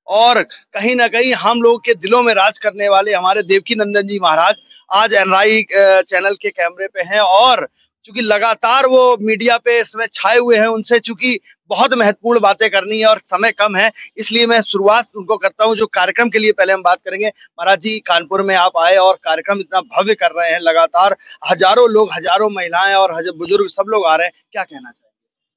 और कहीं न कहीं हम लोगों के दिलों में राज करने वाले हमारे देवकीनंदन जी महाराज आज एनआरआई चैनल के कैमरे पे हैं और चूँकि लगातार वो मीडिया पे इसमें छाए हुए हैं, उनसे चूँकि बहुत महत्वपूर्ण बातें करनी है और समय कम है, इसलिए मैं शुरुआत उनको करता हूँ, जो कार्यक्रम के लिए पहले हम बात करेंगे। महाराज जी, कानपुर में आप आए और कार्यक्रम इतना भव्य कर रहे हैं, लगातार हज़ारों लोग, हज़ारों महिलाएँ और बुजुर्ग सब लोग आ रहे हैं, क्या कहना चाहेंगे?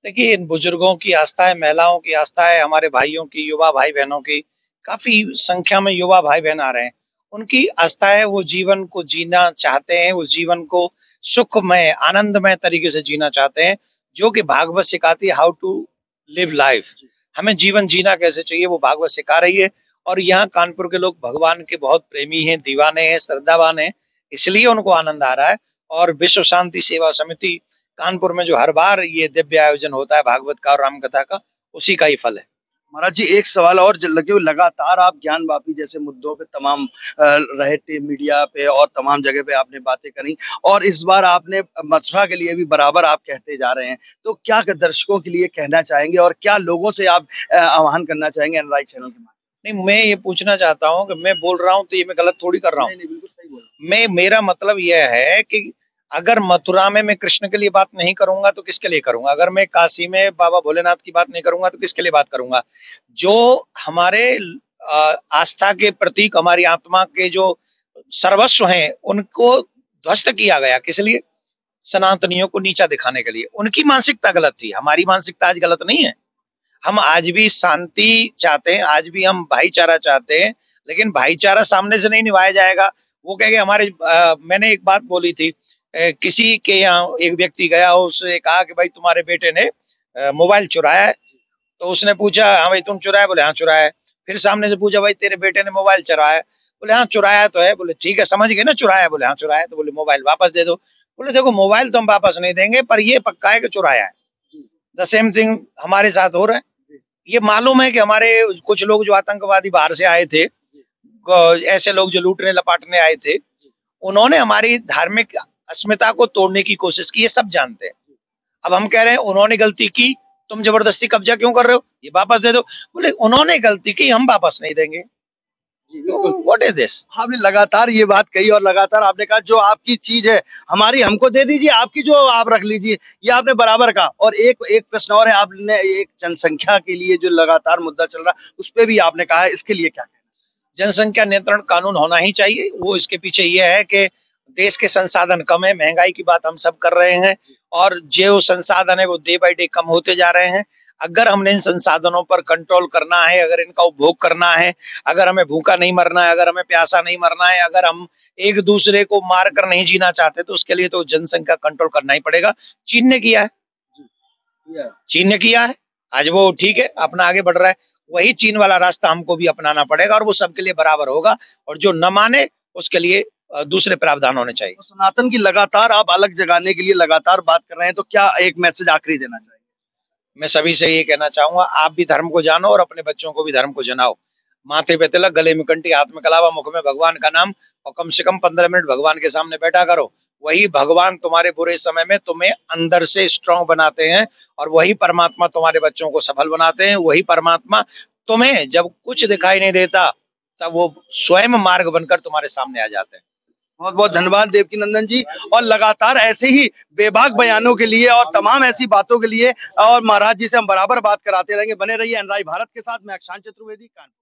देखिए, इन बुजुर्गों की आस्था है, महिलाओं की आस्था है, हमारे भाइयों की, युवा भाई-बहनों की, काफ़ी संख्या में युवा भाई-बहन आ रहे हैं। उनकी आस्था है, वो जीवन को जीना चाहते हैं, उस जीवन को सुखमय, आनंदमय तरीके से जीना चाहते हैं, जो कि भागवत सिखाती है हाउ टू लिव लाइफ। हमें जीवन जीना कैसे चाहिए, वो भागवत सिखा रही है और यहाँ कानपुर के लोग भगवान के बहुत प्रेमी हैं, दीवाने हैं, श्रद्धावान हैं, इसलिए उनको आनंद आ रहा है और विश्व शांति सेवा समिति कानपुर में जो हर बार ये दिव्य आयोजन होता है भागवत का और राम कथा का, उसी का ही फल है। महाराज जी, एक सवाल और लगे हुए, लगातार आप ज्ञानवापी जैसे मुद्दों पे तमाम रहे थे मीडिया पे और तमाम जगह पे आपने बातें करी और इस बार आपने मथुरा के लिए भी बराबर आप कहते जा रहे हैं। तो क्या दर्शकों के लिए कहना चाहेंगे और क्या लोगों से आप आह्वान करना चाहेंगे एनआरआई चैनल के माध्यम? नहीं, मैं ये पूछना चाहता हूँ कि मैं बोल रहा हूँ तो ये मैं गलत थोड़ी कर रहा हूँ। नहीं, नहीं, बिल्कुल सही बोल रहे हैं। मैं मेरा मतलब यह है कि अगर मथुरा में मैं कृष्ण के लिए बात नहीं करूँगा तो किसके लिए करूँगा? अगर मैं काशी में बाबा भोलेनाथ की बात नहीं करूँगा तो किसके लिए बात करूँगा? जो हमारे आस्था के प्रतीक, हमारी आत्मा के जो सर्वस्व हैं, उनको ध्वस्त किया गया। किस लिए? सनातनियों को नीचा दिखाने के लिए। उनकी मानसिकता गलत थी, हमारी मानसिकता आज गलत नहीं है। हम आज भी शांति चाहते हैं, आज भी हम भाईचारा चाहते हैं, लेकिन भाईचारा सामने से नहीं निभाया जाएगा। वो कहेंगे हमारे मैंने एक बात बोली थी, किसी के यहाँ एक व्यक्ति गया, उससे कहा कि भाई तुम्हारे बेटे ने मोबाइल चुराया है। तो उसने पूछा, हाँ भाई तुम चुराया? बोले हाँ चुराया है। फिर सामने से पूछा, भाई तेरे बेटे ने मोबाइल चुराया है? बोले हाँ चुराया तो है। बोले ठीक है, समझ गए ना चुराया है? बोले हाँ चुराया है। तो बोले मोबाइल वापस दे दो। बोले देखो मोबाइल तो हम वापस नहीं देंगे, पर ये पक्का है कि चुराया है। द सेम थिंग हमारे साथ हो रहा है। ये मालूम है कि हमारे कुछ लोग जो आतंकवादी बाहर से आए थे, ऐसे लोग जो लूटने लपाटने आए थे, उन्होंने हमारी धार्मिक अस्मिता को तोड़ने की कोशिश की, ये सब जानते हैं। अब हम कह रहे हैं उन्होंने गलती की, तुम जबरदस्ती कब्जा क्यों कर रहे हो? ये वापस दे दो। बोले उन्होंने गलती की, हम वापस नहीं देंगे। What is this? आपने लगातार ये बात कही और लगातार आपने कहा जो आपकी चीज है हमारी हमको दे दीजिए, आपकी जो आप रख लीजिए, ये आपने बराबर कहा। और एक एक प्रश्न और है, आपने एक जनसंख्या के लिए जो लगातार मुद्दा चल रहा है उस पे भी आपने कहा है, इसके लिए क्या कहना? जनसंख्या नियंत्रण कानून होना ही चाहिए। वो इसके पीछे ये है कि देश के संसाधन कम है, महंगाई की बात हम सब कर रहे हैं और जो संसाधन है वो डे बाय डे कम होते जा रहे हैं। अगर हमने इन संसाधनों पर कंट्रोल करना है, अगर इनका उपभोग करना है, अगर हमें भूखा नहीं मरना है, अगर हमें प्यासा नहीं मरना है, अगर हम एक दूसरे को मार कर नहीं जीना चाहते, तो उसके लिए तो जनसंख्या कंट्रोल करना ही पड़ेगा। चीन ने किया है, चीन ने किया है, आज वो ठीक है अपना आगे बढ़ रहा है। वही चीन वाला रास्ता हमको भी अपनाना पड़ेगा और वो सबके लिए बराबर होगा और जो न माने उसके लिए दूसरे प्रावधान होने चाहिए। तो सनातन की लगातार आप अलग जगाने के लिए लगातार बात कर रहे हैं, तो क्या एक मैसेज आखिरी देना चाहेंगे? मैं सभी से ये कहना चाहूंगा, आप भी धर्म को जानो और अपने बच्चों को भी धर्म को जनाओ। माथे पे तिलक, गले में कंठी, हाथ में कलावा, मुख में भगवान का नाम और कम से कम 15 मिनट भगवान के सामने बैठा करो। वही भगवान तुम्हारे बुरे समय में तुम्हें अंदर से स्ट्रांग बनाते हैं और वही परमात्मा तुम्हारे बच्चों को सफल बनाते हैं। वही परमात्मा तुम्हें जब कुछ दिखाई नहीं देता तब वो स्वयं मार्ग बनकर तुम्हारे सामने आ जाते हैं। बहुत बहुत धन्यवाद देवकीनंदन जी, और लगातार ऐसे ही बेबाक बयानों के लिए और तमाम ऐसी बातों के लिए और महाराज जी से हम बराबर बात कराते रहेंगे। बने रहिए एनआरआई भारत के साथ। मैं अक्षांश चतुर्वेदी, कानपुर।